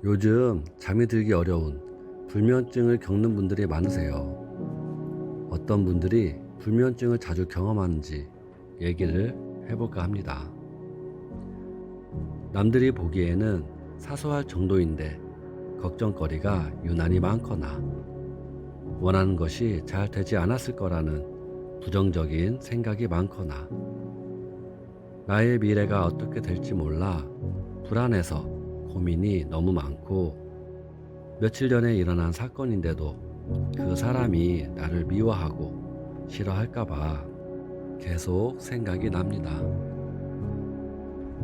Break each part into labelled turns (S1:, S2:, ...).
S1: 요즘 잠이 들기 어려운 불면증을 겪는 분들이 많으세요. 어떤 분들이 불면증을 자주 경험하는지 얘기를 해볼까 합니다. 남들이 보기에는 사소할 정도인데 걱정거리가 유난히 많거나 원하는 것이 잘 되지 않았을 거라는 부정적인 생각이 많거나 나의 미래가 어떻게 될지 몰라 불안해서 고민이 너무 많고 며칠 전에 일어난 사건인데도 그 사람이 나를 미워하고 싫어할까봐 계속 생각이 납니다.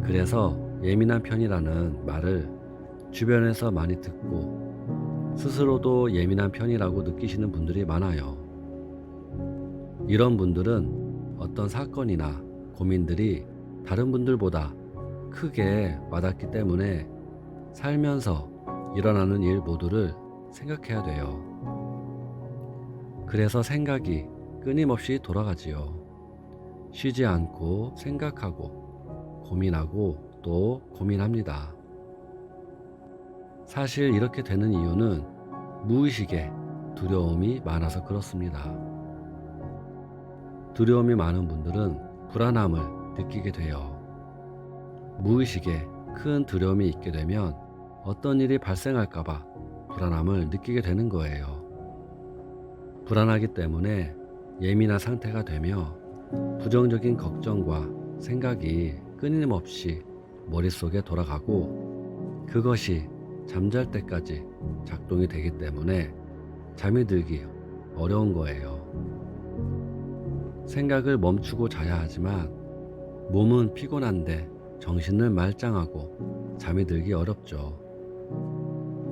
S1: 그래서 예민한 편이라는 말을 주변에서 많이 듣고 스스로도 예민한 편이라고 느끼시는 분들이 많아요. 이런 분들은 어떤 사건이나 고민들이 다른 분들보다 크게 와닿기 때문에 살면서 일어나는 일 모두를 생각해야 돼요. 그래서 생각이 끊임없이 돌아가지요. 쉬지 않고 생각하고 고민하고 또 고민합니다. 사실 이렇게 되는 이유는 무의식에 두려움이 많아서 그렇습니다. 두려움이 많은 분들은 불안함을 느끼게 돼요. 무의식에 큰 두려움이 있게 되면 어떤 일이 발생할까봐 불안함을 느끼게 되는 거예요. 불안하기 때문에 예민한 상태가 되며 부정적인 걱정과 생각이 끊임없이 머릿속에 돌아가고 그것이 잠잘 때까지 작동이 되기 때문에 잠이 들기 어려운 거예요. 생각을 멈추고 자야 하지만 몸은 피곤한데 정신을 말짱하고 잠이 들기 어렵죠.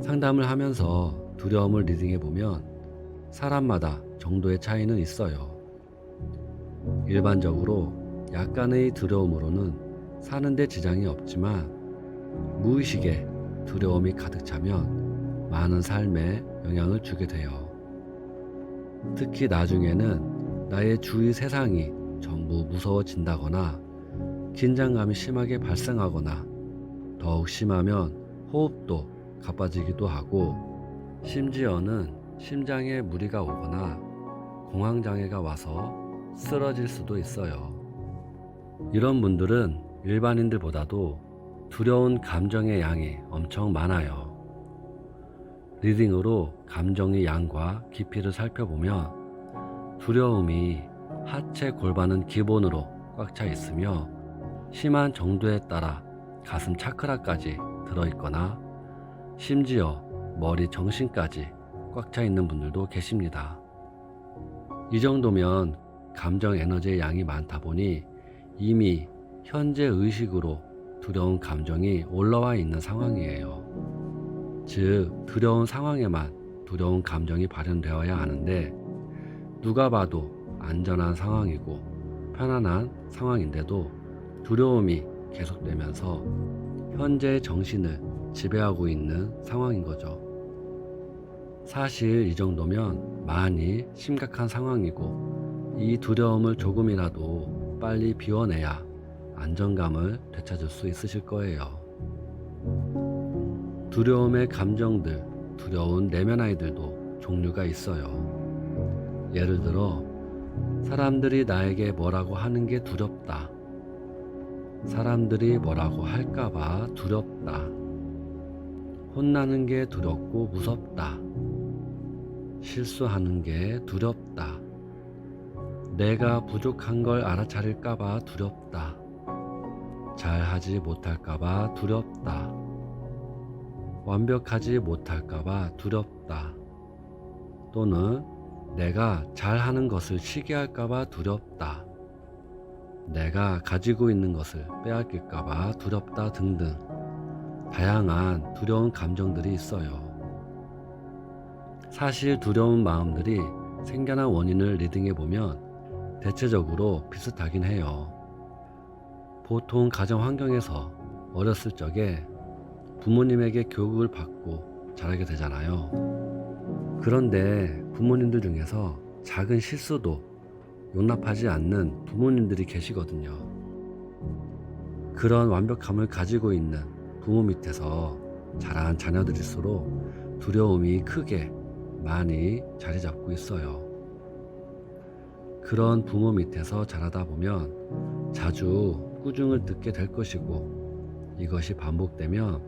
S1: 상담을 하면서 두려움을 리딩해 보면 사람마다 정도의 차이는 있어요. 일반적으로 약간의 두려움으로는 사는데 지장이 없지만 무의식에 두려움이 가득 차면 많은 삶에 영향을 주게 돼요. 특히 나중에는 나의 주위 세상이 전부 무서워진다거나 긴장감이 심하게 발생하거나 더욱 심하면 호흡도 가빠지기도 하고 심지어는 심장에 무리가 오거나 공황장애가 와서 쓰러질 수도 있어요. 이런 분들은 일반인들보다도 두려운 감정의 양이 엄청 많아요. 리딩으로 감정의 양과 깊이를 살펴보면 두려움이 하체 골반은 기본으로 꽉 차 있으며 심한 정도에 따라 가슴 차크라까지 들어있거나 심지어 머리 정신까지 꽉 차 있는 분들도 계십니다. 이 정도면 감정 에너지의 양이 많다 보니 이미 현재 의식으로 두려운 감정이 올라와 있는 상황이에요. 즉, 두려운 상황에만 두려운 감정이 발현되어야 하는데 누가 봐도 안전한 상황이고 편안한 상황인데도 두려움이 계속되면서 현재의 정신을 지배하고 있는 상황인 거죠. 사실 이 정도면 많이 심각한 상황이고 이 두려움을 조금이라도 빨리 비워내야 안정감을 되찾을 수 있으실 거예요. 두려움의 감정들, 두려운 내면 아이들도 종류가 있어요. 예를 들어 사람들이 나에게 뭐라고 하는 게 두렵다. 사람들이 뭐라고 할까봐 두렵다. 혼나는 게 두렵고 무섭다. 실수하는 게 두렵다. 내가 부족한 걸 알아차릴까봐 두렵다. 잘하지 못할까봐 두렵다. 완벽하지 못할까봐 두렵다. 또는 내가 잘하는 것을 시기할까봐 두렵다. 내가 가지고 있는 것을 빼앗길까봐 두렵다 등등 다양한 두려운 감정들이 있어요. 사실 두려운 마음들이 생겨난 원인을 리딩해보면 대체적으로 비슷하긴 해요. 보통 가정 환경에서 어렸을 적에 부모님에게 교육을 받고 자라게 되잖아요. 그런데 부모님들 중에서 작은 실수도 용납하지 않는 부모님들이 계시거든요. 그런 완벽함을 가지고 있는 부모 밑에서 자란 자녀들일수록 두려움이 크게 많이 자리 잡고 있어요. 그런 부모 밑에서 자라다 보면 자주 꾸중을 듣게 될 것이고, 이것이 반복되면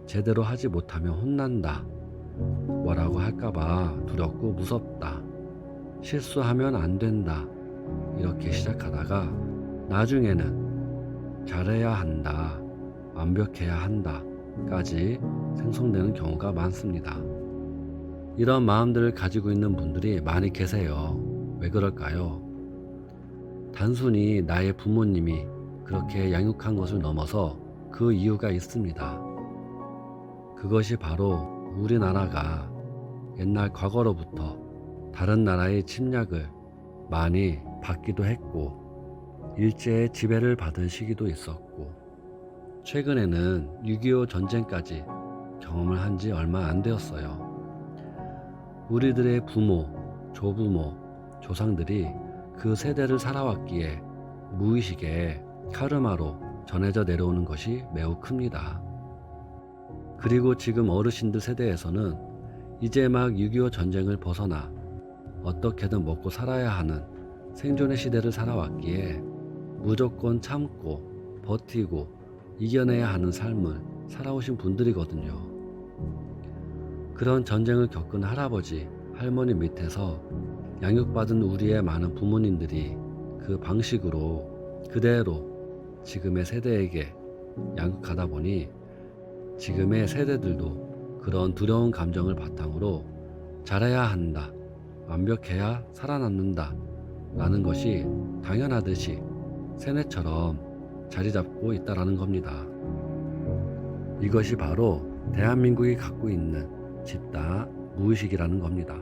S1: 제대로 하지 못하면 혼난다, 뭐라고 할까봐 두렵고 무섭다, 실수하면 안 된다, 이렇게 시작하다가 나중에는 잘해야 한다, 완벽해야 한다 까지 생성되는 경우가 많습니다. 이런 마음들을 가지고 있는 분들이 많이 계세요. 왜 그럴까요? 단순히 나의 부모님이 그렇게 양육한 것을 넘어서 그 이유가 있습니다. 그것이 바로 우리나라가 옛날 과거로부터 다른 나라의 침략을 많이 받기도 했고, 일제의 지배를 받은 시기도 있었고, 최근에는 6.25 전쟁까지 경험을 한 지 얼마 안 되었어요. 우리들의 부모, 조부모, 조상들이 그 세대를 살아왔기에 무의식에 카르마로 전해져 내려오는 것이 매우 큽니다. 그리고 지금 어르신들 세대에서는 이제 막 6.25 전쟁을 벗어나 어떻게든 먹고 살아야 하는 생존의 시대를 살아왔기에 무조건 참고 버티고 이겨내야 하는 삶을 살아오신 분들이거든요. 그런 전쟁을 겪은 할아버지, 할머니 밑에서 양육받은 우리의 많은 부모님들이 그 방식으로 그대로 지금의 세대에게 양육하다 보니 지금의 세대들도 그런 두려운 감정을 바탕으로 잘해야 한다, 완벽해야 살아남는다 라는 것이 당연하듯이 세뇌처럼 자리 잡고 있다라는 겁니다. 이것이 바로 대한민국이 갖고 있는 집단 무의식이라는 겁니다.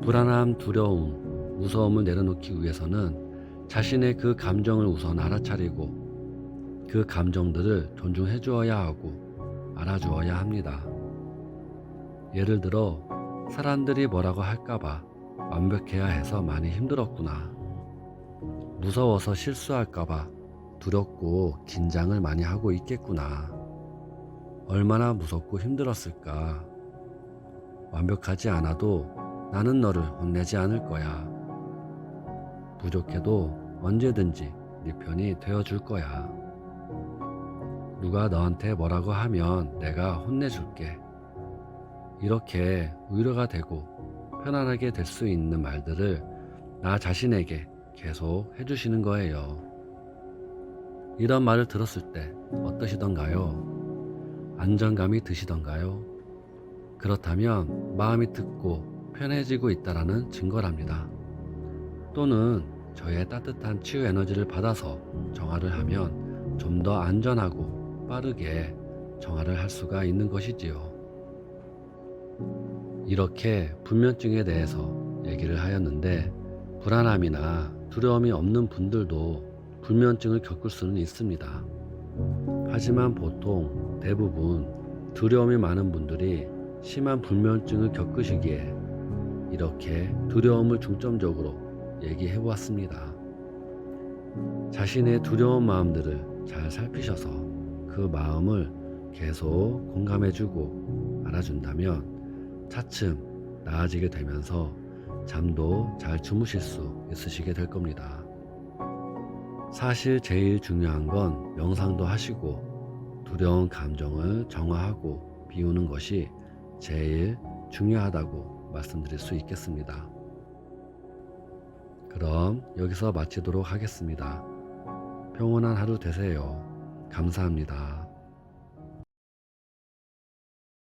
S1: 불안함, 두려움, 무서움을 내려놓기 위해서는 자신의 그 감정을 우선 알아차리고 그 감정들을 존중해 주어야 하고 알아주어야 합니다. 예를 들어 사람들이 뭐라고 할까봐 완벽해야 해서 많이 힘들었구나. 무서워서 실수할까봐 두렵고 긴장을 많이 하고 있겠구나. 얼마나 무섭고 힘들었을까. 완벽하지 않아도 나는 너를 혼내지 않을 거야. 부족해도 언제든지 네 편이 되어줄 거야. 누가 너한테 뭐라고 하면 내가 혼내줄게. 이렇게 위로가 되고 편안하게 될 수 있는 말들을 나 자신에게 계속 해주시는 거예요. 이런 말을 들었을 때 어떠시던가요? 안정감이 드시던가요? 그렇다면 마음이 듣고 편해지고 있다라는 증거랍니다. 또는 저의 따뜻한 치유 에너지를 받아서 정화를 하면 좀 더 안전하고 빠르게 정화를 할 수가 있는 것이지요. 이렇게 불면증에 대해서 얘기를 하였는데, 불안함이나 두려움이 없는 분들도 불면증을 겪을 수는 있습니다. 하지만 보통 대부분 두려움이 많은 분들이 심한 불면증을 겪으시기에 이렇게 두려움을 중점적으로 얘기해 보았습니다. 자신의 두려운 마음들을 잘 살피셔서 그 마음을 계속 공감해주고 알아준다면 차츰 나아지게 되면서 잠도 잘 주무실 수 있으시게 될 겁니다. 사실 제일 중요한 건 명상도 하시고 두려운 감정을 정화하고 비우는 것이 제일 중요하다고 말씀드릴 수 있겠습니다. 그럼 여기서 마치도록 하겠습니다. 평온한 하루 되세요. 감사합니다.